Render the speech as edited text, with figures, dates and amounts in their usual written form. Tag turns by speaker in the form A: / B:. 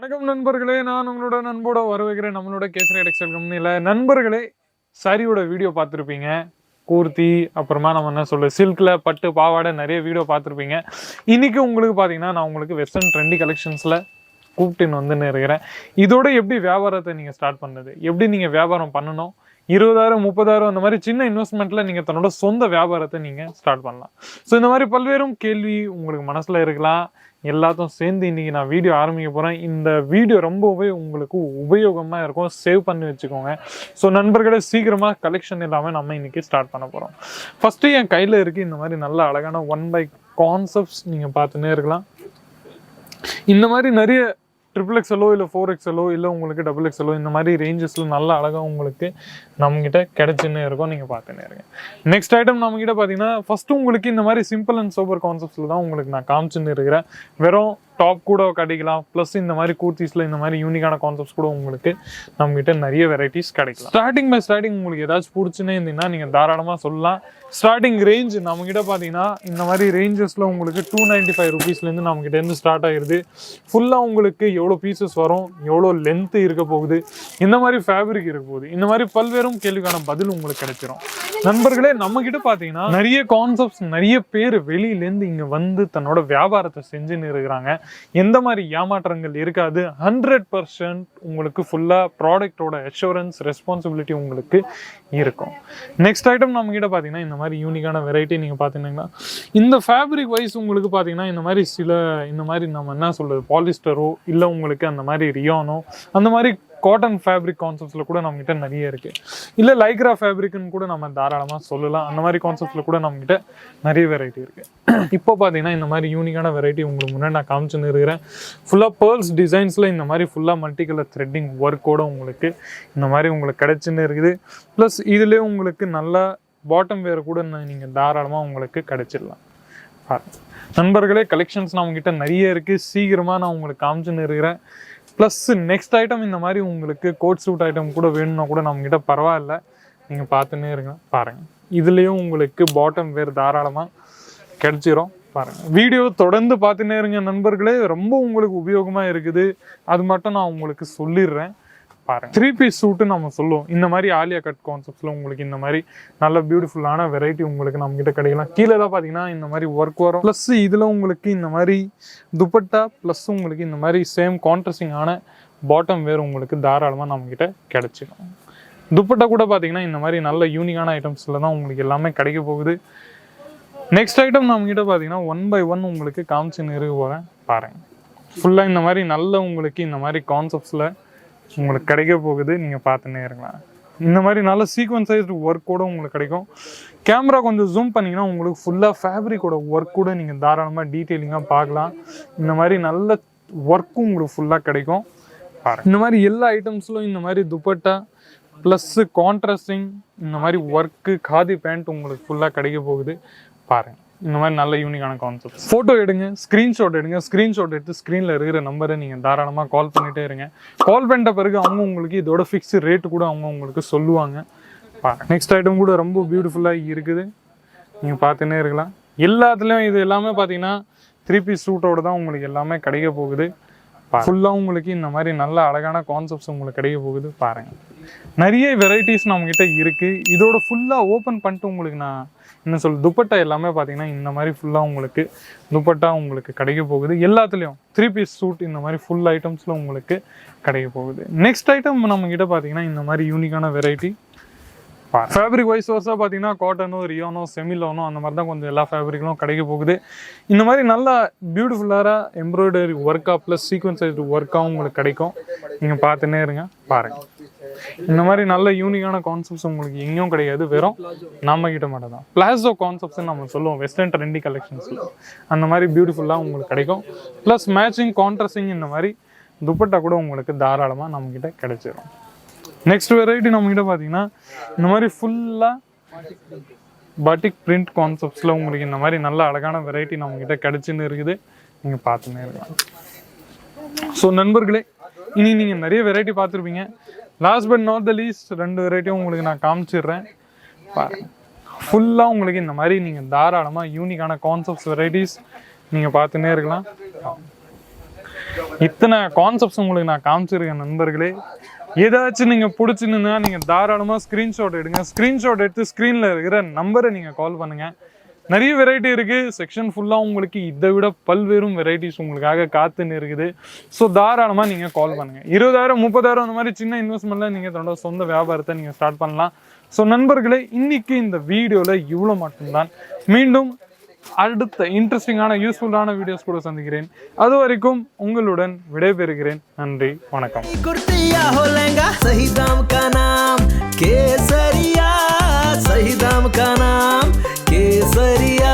A: வணக்கம் நண்பர்களே, நான் உங்களோட நண்போட வரவேற்கிறேன் நம்மளோட கேசரியா டெக்ஸ்டைல் கம்பெனியில். நண்பர்களே, சாரியோட வீடியோ பார்த்துருப்பீங்க. கூர்த்தி, அப்புறமா நம்ம என்ன சொல்ல சில்கில் பட்டு பாவாடை நிறைய வீடியோ பார்த்துருப்பீங்க. இன்றைக்கி உங்களுக்கு பார்த்தீங்கன்னா நான் உங்களுக்கு வெஸ்டர்ன் ட்ரெண்டி கலெக்ஷன்ஸில் கூப்பிட்டுன்னு வந்து இருக்கிறேன். இதோட எப்படி வியாபாரத்தை நீங்கள் ஸ்டார்ட் பண்ணது, எப்படி நீங்கள் வியாபாரம் பண்ணணும், 20,000 30,000 அந்த மாதிரி சின்ன இன்வெஸ்ட்மெண்ட்டில் நீங்கள் தன்னோட சொந்த வியாபாரத்தை நீங்கள் ஸ்டார்ட் பண்ணலாம். ஸோ இந்த மாதிரி பல்வேறும் கேள்வி உங்களுக்கு மனசில் இருக்கலாம். எல்லாத்தையும் சேர்ந்து இன்றைக்கி நான் வீடியோ ஆரம்பிக்க போகிறேன். இந்த வீடியோ ரொம்பவே உங்களுக்கு உபயோகமாக இருக்கும், சேவ் பண்ணி வச்சுக்கோங்க. ஸோ நண்பர்களே, சீக்கிரமாக கலெக்ஷன் இல்லாமல் நம்ம இன்றைக்கி ஸ்டார்ட் பண்ண போகிறோம். ஃபஸ்ட்டு என் கையில் இருக்குது இந்த மாதிரி நல்ல அழகான 1 by கான்செப்ட்ஸ் நீங்கள் பார்த்துன்னே இருக்கலாம். இந்த மாதிரி நிறைய XXXL இல்லை 4XL இல்லை உங்களுக்கு XXXL இந்த மாதிரி ரேஞ்சஸில் நல்ல அழகாக உங்களுக்கு நம்மகிட்ட கிடைச்சுன்னே இருக்கும். நீங்கள் பார்த்துன்னே இருங்க. நெக்ஸ்ட் ஐட்டம் நம்மகிட்ட பார்த்தீங்கன்னா ஃபஸ்ட்டு உங்களுக்கு இந்த மாதிரி சிம்பிள் அண்ட் சூப்பர் கான்செப்ட்ஸில் தான் உங்களுக்கு நான் காமிச்சுன்னு இருக்கிறேன். வெறும் டாப் கூட கிடைக்கலாம், ப்ளஸ் இந்த மாதிரி கூர்த்திஸில் இந்த மாதிரி யூனிக்கான கான்செப்ட்ஸ் கூட உங்களுக்கு நம்மகிட்ட நிறைய வெரைட்டிஸ் கிடைக்கலாம். ஸ்டார்டிங் பை ஸ்டார்டிங் உங்களுக்கு ஏதாச்சும் பிடிச்சுன்னே இருந்தீங்கன்னா நீங்கள் தாராளமாக சொல்லலாம். ஸ்டார்டிங் ரேஞ்ச் நம்மகிட்ட பார்த்தீங்கன்னா இந்த மாதிரி ரேஞ்சஸில் உங்களுக்கு 295 rupeesலேருந்து நம்மகிட்டேருந்து ஸ்டார்ட் ஆகிடுது. ஃபுல்லாக உங்களுக்கு எவ்வளோ பீசஸ் வரும், எவ்வளோ லென்த்து இருக்க போகுது, இந்த மாதிரி ஃபேப்ரிக் இருக்க போகுது, இந்த மாதிரி பல்வேறும் கேள்விக்கான பதில் உங்களுக்கு கிடைச்சிரும். நண்பர்களே, நம்மகிட்ட பார்த்தீங்கன்னா நிறைய கான்செப்ட்ஸ் நிறைய பேர் வெளியிலேருந்து இங்கே வந்து தன்னோட வியாபாரத்தை செஞ்சுன்னு இருக்கிறாங்க. எந்த மாதிரி ஏமாற்றங்கள் இருக்காது. 100% உங்களுக்கு ஃபுல்லாக ப்ராடக்டோட அஷூரன்ஸ் ரெஸ்பான்சிபிலிட்டி உங்களுக்கு இருக்கும். நெக்ஸ்ட் ஐட்டம் நம்மகிட்ட பார்த்தீங்கன்னா இந்த மாதிரி யூனிக்கான வெரைட்டி நீங்கள் பார்த்தீங்கன்னா இந்த ஃபேப்ரிக் வைஸ் உங்களுக்கு பார்த்தீங்கன்னா இந்த மாதிரி இந்த மாதிரி நம்ம என்ன சொல்கிறது பாலிஸ்டரோ இல்லை உங்களுக்கு அந்த மாதிரி ரியானோ அந்த மாதிரி காட்டன் ஃபேப்ரிக் கான்செப்ட்ஸில் கூட நம்மகிட்ட நிறைய இருக்குது. இல்லை லைக்ரா ஃபேப்ரிக்னு கூட நம்ம தாராளமாக சொல்லலாம். அந்த மாதிரி கான்செப்ட்ஸில் கூட நம்மகிட்ட நிறைய வெரைட்டி இருக்குது. இப்போ பார்த்தீங்கன்னா இந்த மாதிரி யூனிக்கான வெரைட்டி உங்களுக்கு முன்னாடி நான் காமிச்சுன்னு இருக்கிறேன். ஃபுல்லாக பேர்ல்ஸ் டிசைன்ஸில் இந்த மாதிரி ஃபுல்லாக மல்டி கலர் த்ரெட்டிங் ஒர்க்கோடு உங்களுக்கு இந்த மாதிரி உங்களுக்கு கிடைச்சுன்னு இருக்குது. ப்ளஸ் இதுலேயே உங்களுக்கு நல்லா பாட்டம் வேர் கூட நீங்கள் தாராளமாக உங்களுக்கு கிடைச்சிடலாம். நண்பர்களே, கலெக்ஷன்ஸ் நம்மகிட்ட நிறைய இருக்குது. சீக்கிரமாக நான் உங்களுக்கு காமிச்சுன்னு இருக்கிறேன். ப்ளஸ் நெக்ஸ்ட் ஐட்டம் இந்த மாதிரி உங்களுக்கு கோட் சூட் ஐட்டம் கூட வேணும்னா கூட நம்மகிட்ட பரவாயில்ல, நீங்கள் பார்த்துன்னே இருங்க. பாருங்கள், இதுலேயும் உங்களுக்கு பாட்டம் வேர் தாராளமாக கிடைச்சிரும். பாருங்கள், வீடியோ தொடர்ந்து பார்த்துன்னே இருங்க நண்பர்களே. ரொம்ப உங்களுக்கு உபயோகமாக இருக்குது, அது மட்டும் நான் உங்களுக்கு சொல்லிடுறேன். பாருங்கள், 3 piece சூட்டு நம்ம சொல்லுவோம். இந்த மாதிரி ஆலியா கட் கான்செப்ட்ஸில் உங்களுக்கு இந்த மாதிரி நல்ல பியூட்டிஃபுல்லான வெரைட்டி உங்களுக்கு நம்மகிட்ட கிடைக்கலாம். கீழே தான் பார்த்தீங்கன்னா இந்த மாதிரி ஒர்க் வரும். ப்ளஸ் இதில் உங்களுக்கு இந்த மாதிரி துப்பட்டா ப்ளஸ் உங்களுக்கு இந்த மாதிரி சேம் கான்ட்ராஸ்டிங்கான பாட்டம் வேர் உங்களுக்கு தாராளமாக நம்மகிட்ட கிடைச்சிடும். துப்பட்டா கூட பார்த்தீங்கன்னா இந்த மாதிரி நல்ல யூனிக்கான ஐட்டம்ஸில் தான் உங்களுக்கு எல்லாமே கிடைக்க போகுது. நெக்ஸ்ட் ஐட்டம் நம்மகிட்ட பார்த்தீங்கன்னா 1 by 1 உங்களுக்கு காமிச்சுன்னு இருக்க போகிறேன். பாருங்கள், ஃபுல்லாக இந்த மாதிரி நல்ல உங்களுக்கு இந்த மாதிரி கான்செப்ட்ஸில் உங்களுக்கு கிடைக்க போகுது. நீங்கள் பார்த்துன்னே இருக்கலாம். இந்த மாதிரி நல்ல சீக்வன்சைஸ்டு ஒர்க் கூட உங்களுக்கு கிடைக்கும். கேமரா கொஞ்சம் ஜூம் பண்ணிங்கன்னா உங்களுக்கு ஃபுல்லாக ஃபேப்ரிக்கோட ஒர்க் கூட நீங்கள் தாராளமாக டீட்டெயிலிங்காக பார்க்கலாம். இந்த மாதிரி நல்ல ஒர்க்கும் உங்களுக்கு ஃபுல்லாக கிடைக்கும். இந்த மாதிரி எல்லா ஐட்டம்ஸ்லும் இந்த மாதிரி துப்பட்டா ப்ளஸ்ஸு கான்ட்ராஸ்டிங் இந்த மாதிரி ஒர்க்கு காதி பேண்ட் உங்களுக்கு ஃபுல்லாக கிடைக்க போகுது. பாருங்கள், இந்த மாதிரி நல்ல யூனிக்கான கான்செப்ட். ஃபோட்டோ எடுங்க, ஸ்க்ரீன்ஷாட் எடுங்க. ஸ்க்ரீன்ஷாட் எடுத்து ஸ்க்ரீனில் இருக்கிற நம்பரை நீங்கள் தாராளமாக கால் பண்ணிகிட்டே இருங்க. கால் பண்ணிட்ட பிறகு அவங்க உங்களுக்கு இதோட ஃபிக்ஸ்டு ரேட்டு கூட அவங்க உங்களுக்கு சொல்லுவாங்க. நெக்ஸ்ட் ஐட்டம் கூட ரொம்ப பியூட்டிஃபுல்லாக இருக்குது, நீங்கள் பார்த்துன்னே இருக்கலாம். எல்லாத்துலேயும் இது எல்லாமே பார்த்தீங்கன்னா 3 piece சூட்டோடு தான் உங்களுக்கு எல்லாமே கிடைக்க போகுது. ஃபுல்லாக உங்களுக்கு இந்த மாதிரி நல்ல அழகான கான்செப்ட்ஸ் உங்களுக்கு கிடைக்க போகுது. பாருங்கள், நிறைய வெரைட்டிஸ் நம்மகிட்ட இருக்குது. இதோட ஃபுல்லாக ஓப்பன் பண்ணிட்டு உங்களுக்கு நான் என்ன துப்பட்டா எல்லாமே பார்த்தீங்கன்னா இந்த மாதிரி ஃபுல்லாக உங்களுக்கு துப்பட்டா உங்களுக்கு கிடைக்க போகுது. எல்லாத்துலேயும் 3 piece சூட் இந்த மாதிரி ஃபுல் ஐட்டம்ஸில் உங்களுக்கு கிடைக்க போகுது. நெக்ஸ்ட் ஐட்டம் நம்மகிட்ட பார்த்தீங்கன்னா இந்த மாதிரி யூனிக்கான வெரைட்டி. ஃபேப்ரிக் வைஸ் வர்ஸாக பார்த்தீங்கன்னா காட்டனோ ரியானோ செமிலோனோ அந்த மாதிரி தான் கொஞ்சம் எல்லா ஃபேப்ரிக்கும் கிடைக்க போகுது. இந்த மாதிரி நல்லா பியூட்டிஃபுல்லாக எம்ப்ராய்டரி ஒர்க்காக ப்ளஸ் சீக்வன்சைஸ்டு ஒர்க்காகவும் உங்களுக்கு கிடைக்கும். நீங்கள் பார்த்துன்னே இருங்க. பாருங்கள், இந்த மாதிரி நல்ல யூனிக்கான கான்செப்ட்ஸ் உங்களுக்கு எங்கேயும் கிடையாது, வெறும் நம்மகிட்ட மட்டும் தான். பிளாசோ கான்செப்ட்ஸ்ன்னு நம்ம சொல்லுவோம் வெஸ்டர்ன் ட்ரெண்டி கலெக்ஷன்ஸில். அந்த மாதிரி பியூட்டிஃபுல்லாக உங்களுக்கு கிடைக்கும். ப்ளஸ் மேட்சிங் கான்ட்ராஸ்டிங் இந்த மாதிரி துப்பட்டா கூட உங்களுக்கு தாராளமாக நம்மகிட்ட கிடைச்சிடும். நெக்ஸ்ட் வெரைட்டி நம்மகிட்ட பார்த்தீங்கன்னா இந்த மாதிரி ஃபுல்லாக பட்டிக் பிரிண்ட் கான்செப்ட்ஸில் உங்களுக்கு இந்த மாதிரி நல்ல அழகான வெரைட்டி நம்மகிட்ட கிடைச்சின்னு இருக்குது. நீங்கள் பார்த்துன்னே இருக்கலாம். ஸோ நண்பர்களே, இனி நீங்கள் நிறைய வெரைட்டி பார்த்துருப்பீங்க. Last but not the least 2 வெரைட்டியும் உங்களுக்கு நான் காமிச்சிடுறேன். பாருங்கள், ஃபுல்லாக உங்களுக்கு இந்த மாதிரி நீங்கள் தாராளமாக யூனிக்கான கான்செப்ட்ஸ் வெரைட்டிஸ் நீங்கள் பார்த்துன்னே இருக்கலாம். இத்தனை கான்செப்ட்ஸ் உங்களுக்கு நான் காமிச்சிருக்கேன் நண்பர்களே. ஏதாச்சும் நீங்கள் பிடிச்சிருந்தா நீங்கள் தாராளமாக ஸ்க்ரீன்ஷாட் எடுங்க. ஸ்க்ரீன்ஷாட் எடுத்து ஸ்க்ரீனில் இருக்கிற நம்பரை நீங்கள் கால் பண்ணுங்கள். நிறைய வெரைட்டி இருக்குது. செக்ஷன் ஃபுல்லாக உங்களுக்கு இதை விட பல்வேறும் வெரைட்டிஸ் உங்களுக்காக காத்துன்னு இருக்குது. ஸோ தாராளமாக நீங்கள் கால் பண்ணுங்கள். 20,000 30,000 அந்த மாதிரி சின்ன இன்வெஸ்ட்மெண்ட்டில் நீங்கள் தன்னோட சொந்த வியாபாரத்தை நீங்கள் ஸ்டார்ட் பண்ணலாம். ஸோ நண்பர்களே, இன்னைக்கு இந்த வீடியோவில் இவ்வளோ மட்டும்தான். மீண்டும் அடுத்த இன்ட்ரெஸ்டிங்கான யூஸ்ஃபுல்லான வீடியோஸ் கூட சந்திக்கிறேன். அது வரைக்கும் உங்களுடன் விடைபெறுகிறேன். நன்றி, வணக்கம்.
B: कुर्तिया हो लहंगा सही दाम का नाम केसरिया, सही दाम का नाम केसरिया।